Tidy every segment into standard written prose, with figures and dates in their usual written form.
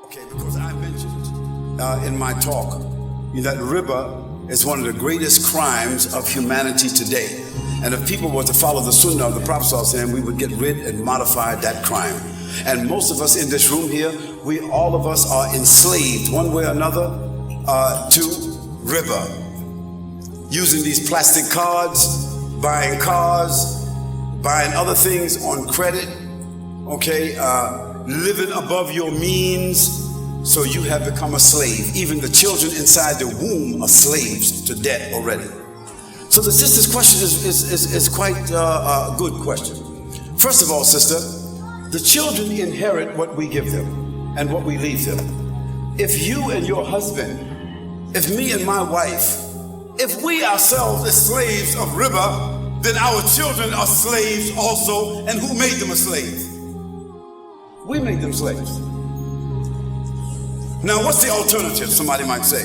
Okay, because I mentioned in my talk that riba is one of the greatest crimes of humanity today. And if people were to follow the sunnah of the Prophet ﷺ, we would get rid and modify that crime. And most of us in this room here, all of us are enslaved one way or another to riba. Using these plastic cards, buying cars, buying other things on credit, okay, living above your means, so you have become a slave. Even the children inside the womb are slaves to debt already. So the sister's question is quite a good question. First of all, sister, the children inherit what we give them and what we leave them. If you and your husband, if me and my wife, if we ourselves are slaves of riba, then our children are slaves also. And who made them a slave? We made them slaves. Now, what's the alternative, somebody might say?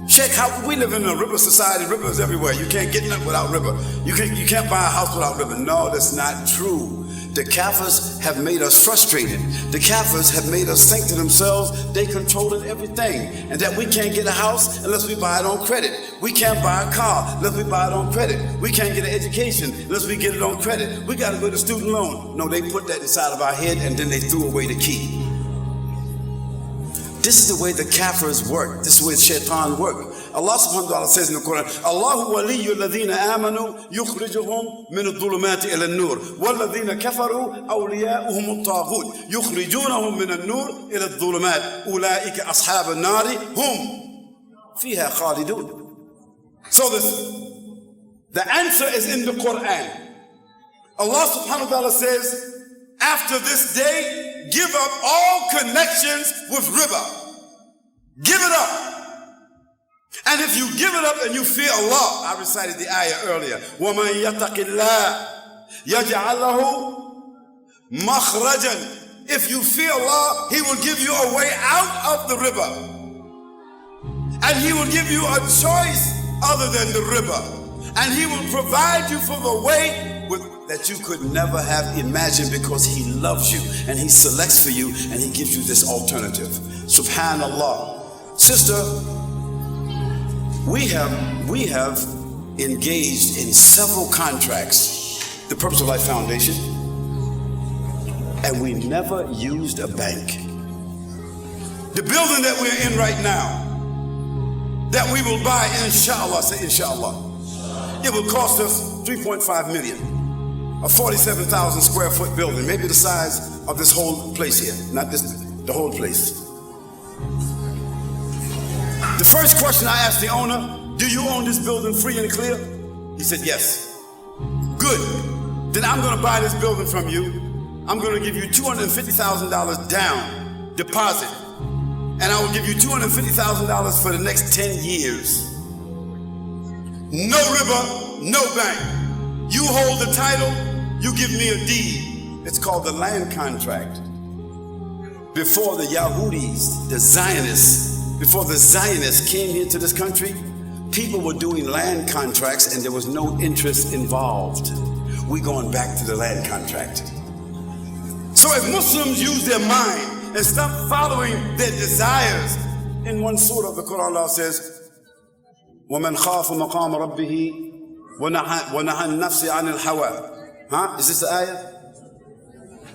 Sheikh, we live in a riba society. Riba is everywhere. You can't get nothing without riba. You can't buy a house without riba. No, that's not true. The Kafirs have made us frustrated. The Kafirs have made us think to themselves they controlling everything, and that we can't get a house unless we buy it on credit. We can't buy a car unless we buy it on credit. We can't get an education unless we get it on credit. We got to go to student loan. No, they put that inside of our head and then they threw away the key. This is the way the Kafirs work. This is the way shaitan work. Allah subhanahu wa ta'ala says in the Quran, Allahu waliyyu alladhina amanu yukhrijuhum min adh-dhulumati ila an-nur walladhina kafaru awliya'uhum at-taghut yukhrijunahum min an-nur ila adh-dhulumat ulaika ashab an-nari hum fiha khalidun. So the answer is in the Quran. Allah subhanahu wa ta'ala says, after this day, give up all connections with riba. Give it up. And if you give it up and you fear Allah, I recited the ayah earlier, وَمَنْ يَتَقِ اللَّهِ يَجْعَلْ لَهُ مَخْرَجًا. If you fear Allah, He will give you a way out of the riba. And He will give you a choice other than the riba. And He will provide you for the way that you could never have imagined, because He loves you and He selects for you and He gives you this alternative. Subhanallah. Sister, we have engaged in several contracts, the Purpose of Life Foundation, and we never used a bank. The building that we're in right now, that we will buy, inshallah, say inshallah, it will cost us 3.5 million. A 47,000 square foot building, maybe the size of this whole place here, not this, the whole place. The first question I asked the owner, do you own this building free and clear? He said, yes. Good. Then I'm going to buy this building from you. I'm going to give you $250,000 down deposit. And I will give you $250,000 for the next 10 years. No riba, no bank. You hold the title, you give me a deed. It's called the land contract. Before the Yahudis, the Zionists, before the Zionists came here to this country, people were doing land contracts and there was no interest involved. We're going back to the land contract. So if Muslims use their mind and stop following their desires, in one surah of the Quran, Allah says, وَمَنْ خَافَ مَقَامَ رَبِّهِ وَنَهَى النَّفْسِ عَنِ الْهَوَىٰ. Is this the ayah?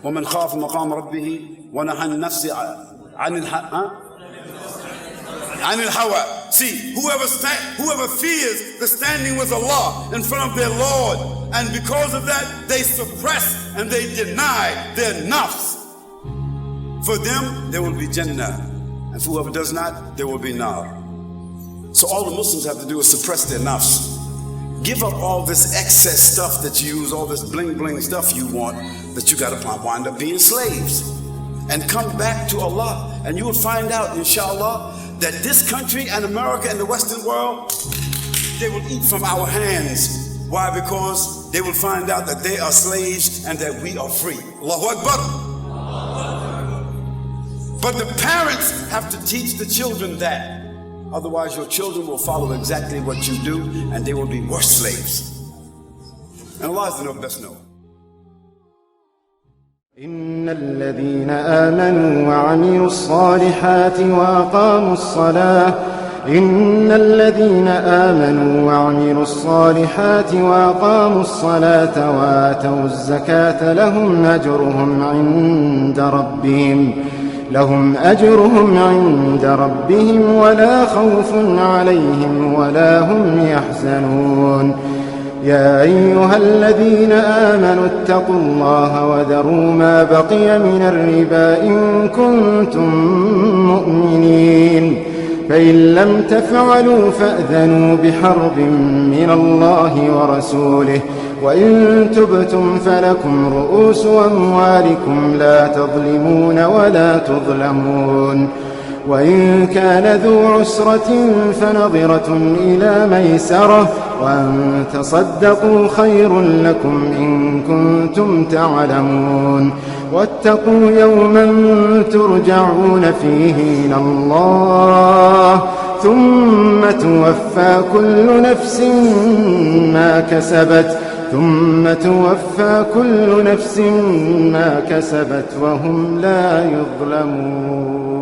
وَمَنْ خَافَ مَقَامَ رَبِّهِ وَنَهَى النَّفْسِ عَنِ الْهَوَىٰ. See, whoever fears the standing with Allah in front of their Lord, and because of that, they suppress and they deny their nafs. For them, there will be Jannah. And for whoever does not, there will be nar. So all the Muslims have to do is suppress their nafs. Give up all this excess stuff that you use, all this bling bling stuff you want, that you got to wind up being slaves. And come back to Allah, and you will find out, inshallah, that this country and America and the Western world, they will eat from our hands. Why? Because they will find out that they are slaves and that we are free. Allahu Akbar. But the parents have to teach the children that. Otherwise, your children will follow exactly what you do, and they will be worse slaves. And Allah is the best knower. إن الذين آمنوا وعملوا الصالحات وأقاموا الصلاة وآتوا الزكاة لهم أجرهم عند ربهم ولا خوف عليهم ولا هم يحزنون. يا أيها الذين آمنوا اتقوا الله وذروا ما بقي من الربا إن كنتم مؤمنين، فإن لم تفعلوا فأذنوا بحرب من الله ورسوله، وإن تبتم فلكم رؤوس أموالكم لا تظلمون ولا تظلمون. وإن كان ذو عسرة فنظرة إلى ميسرة، وأن تصدقوا خير لكم إن كنتم تعلمون. واتقوا يوما ترجعون فيه إلى الله ثم توفى كل نفس ما كسبت وهم لا يظلمون.